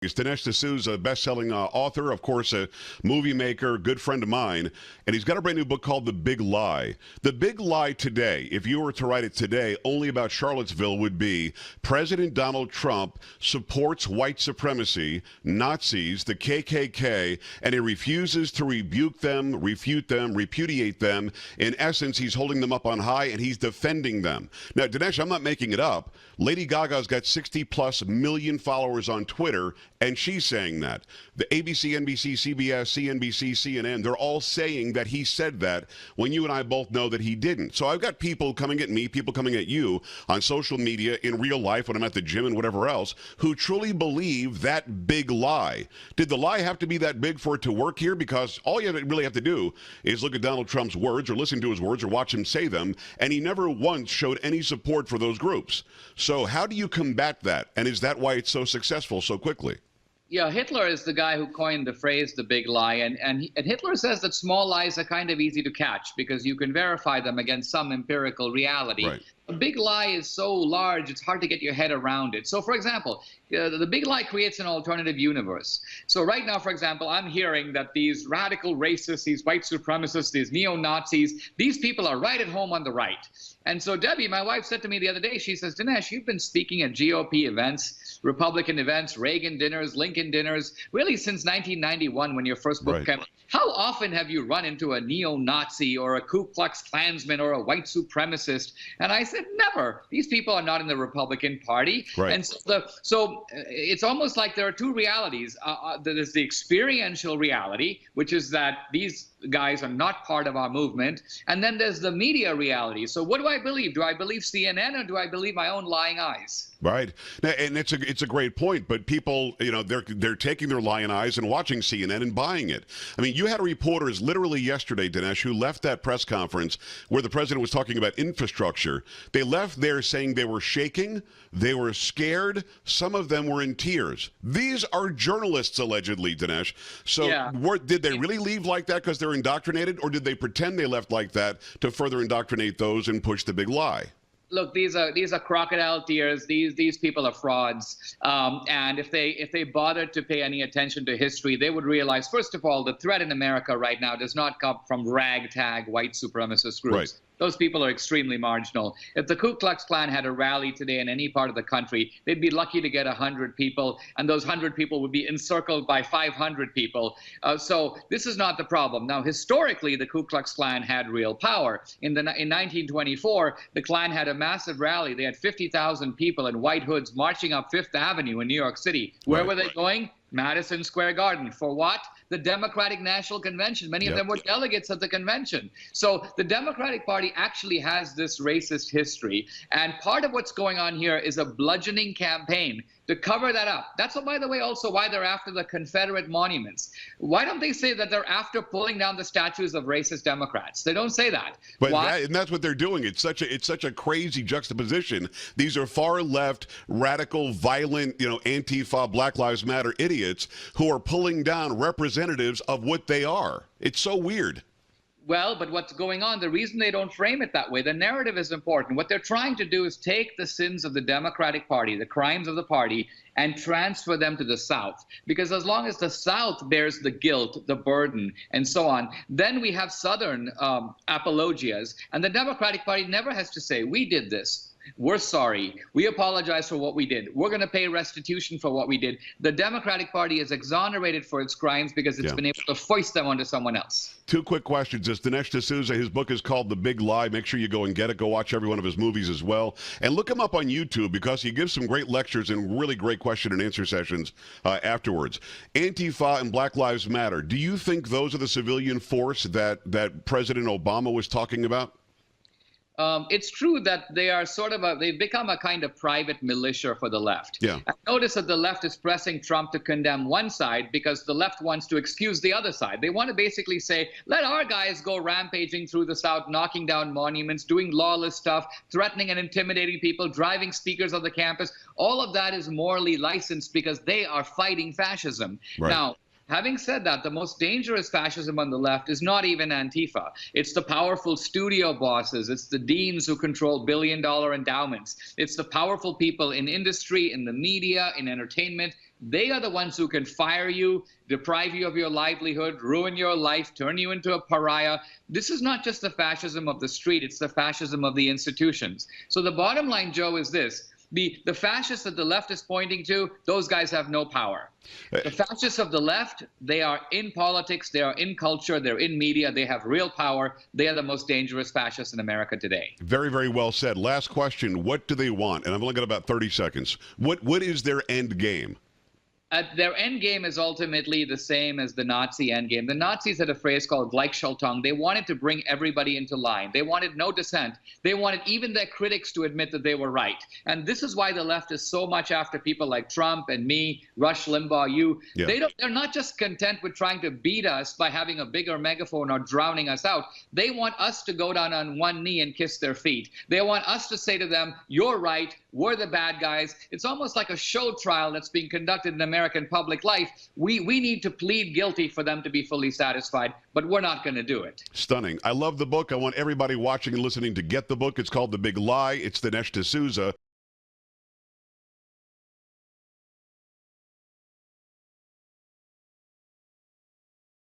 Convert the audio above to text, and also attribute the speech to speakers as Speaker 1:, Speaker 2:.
Speaker 1: It's Dinesh D'Souza, best-selling author, of course, a movie maker, good friend of mine, and he's got a brand new book called The Big Lie. The Big Lie today, if you were to write it today, only about Charlottesville would be President Donald Trump supports white supremacy, Nazis, the KKK, and he refuses to rebuke them, refute them, repudiate them. In essence, he's holding them up on high, and he's defending them. Now, Dinesh, I'm not making it up. Lady Gaga's got 60-plus million followers on Twitter, and she's saying that. The ABC, NBC, CBS, CNBC, CNN, they're all saying that he said that when you and I both know that he didn't. So I've got people coming at me, people coming at you on social media, in real life, when I'm at the gym and whatever else, who truly believe that big lie. Did the lie have to be that big for it to work here? Because all you really have to do is look at Donald Trump's words or listen to his words or watch him say them, and he never once showed any support for those groups. So how do you combat that? And is that why it's so successful so quickly?
Speaker 2: Yeah, Hitler is the guy who coined the phrase the big lie. And Hitler says that small lies are kind of easy to catch because you can verify them against some empirical reality.
Speaker 1: Right.
Speaker 2: A big lie is so large, it's hard to get your head around it. So, for example, the big lie creates an alternative universe. So right now, for example, I'm hearing that these radical racists, these white supremacists, these neo-Nazis, these people are right at home on the right. And so Debbie, my wife, said to me the other day, she says, Dinesh, you've been speaking at GOP events, Republican events, Reagan dinners, Lincoln dinners, really since 1991 when your first book came out. How often have you run into a neo-Nazi or a Ku Klux Klansman or a white supremacist? And I said, never. These people are not in the Republican Party.
Speaker 1: Right.
Speaker 2: And so it's almost like there are two realities. There's the experiential reality, which is that these guys are not part of our movement. And then there's the media reality. So what do I believe? Do I believe CNN or do I believe my own lying eyes?
Speaker 1: Right. Now, and it's a great point, but people, you know, they're taking their lion eyes and watching CNN and buying it. I mean, you had reporters literally yesterday, Dinesh, who left that press conference where the president was talking about infrastructure. They left there saying they were shaking, they were scared, some of them were in tears. These are journalists, allegedly, Dinesh. So
Speaker 2: yeah.
Speaker 1: Did they really leave like that because they're indoctrinated, or did they pretend they left like that to further indoctrinate those and push the big lie?
Speaker 2: Look, these are crocodile tears. These people are frauds. And if they bothered to pay any attention to history, they would realize, first of all, the threat in America right now does not come from ragtag white supremacist groups.
Speaker 1: Right.
Speaker 2: Those people are extremely marginal. If the Ku Klux Klan had a rally today in any part of the country, they'd be lucky to get 100 people, and those 100 people would be encircled by 500 people. So this is not the problem. Now, historically, the Ku Klux Klan had real power. In 1924, the Klan had a massive rally. They had 50,000 people in white hoods marching up Fifth Avenue in New York City. Where were they going? Madison Square Garden. For what? The Democratic National Convention. Many of them were delegates at the convention. So the Democratic Party actually has this racist history. And part of what's going on here is a bludgeoning campaign to cover that up. That's, by the way, also why they're after the Confederate monuments. Why don't they say that they're after pulling down the statues of racist Democrats? They don't say that.
Speaker 1: But and that's what they're doing. It's such a crazy juxtaposition. These are far left, radical, violent, Antifa, Black Lives Matter idiots who are pulling down representatives of what they are. It's so weird.
Speaker 2: Well, but what's going on, the reason they don't frame it that way, the narrative is important. What they're trying to do is take the sins of the Democratic Party, the crimes of the party, and transfer them to the South. Because as long as the South bears the guilt, the burden, and so on, then we have Southern apologias. And the Democratic Party never has to say, we did this. We're sorry. We apologize for what we did. We're going to pay restitution for what we did. The Democratic Party is exonerated for its crimes because it's been able to foist them onto someone else.
Speaker 1: Two quick questions. It's Dinesh D'Souza. His book is called The Big Lie. Make sure you go and get it. Go watch every one of his movies as well. And look him up on YouTube because he gives some great lectures and really great question and answer sessions afterwards. Antifa and Black Lives Matter. Do you think those are the civilian force that President Obama was talking about?
Speaker 2: It's true that they are they've become a kind of private militia for the left.
Speaker 1: Yeah.
Speaker 2: I notice that the left is pressing Trump to condemn one side because the left wants to excuse the other side. They want to basically say, let our guys go rampaging through the South, knocking down monuments, doing lawless stuff, threatening and intimidating people, driving speakers on the campus. All of that is morally licensed because they are fighting fascism.
Speaker 1: Right.
Speaker 2: Now, having said that, the most dangerous fascism on the left is not even Antifa. It's the powerful studio bosses. It's the deans who control billion-dollar endowments. It's the powerful people in industry, in the media, in entertainment. They are the ones who can fire you, deprive you of your livelihood, ruin your life, turn you into a pariah. This is not just the fascism of the street, it's the fascism of the institutions. So the bottom line, Joe, is this. The fascists that the left is pointing to, those guys have no power. The fascists of the left, they are in politics, they are in culture, they're in media, they have real power. They are the most dangerous fascists in America today.
Speaker 1: Very, very well said. Last question. What do they want? And I've only got about 30 seconds. What is their end game?
Speaker 2: Their end game is ultimately the same as the Nazi end game. The Nazis had a phrase called Gleichschaltung. They wanted to bring everybody into line. They wanted no dissent. They wanted even their critics to admit that they were right. And this is why the left is so much after people like Trump and me, Rush Limbaugh, you. Yeah. They're not just content with trying to beat us by having a bigger megaphone or drowning us out. They want us to go down on one knee and kiss their feet. They want us to say to them, you're right, we're the bad guys. It's almost like a show trial that's being conducted in American public life. We need to plead guilty for them to be fully satisfied, but we're not going to do it.
Speaker 1: Stunning. I love the book. I want everybody watching and listening to get the book. It's called The Big Lie. It's Dinesh D'Souza.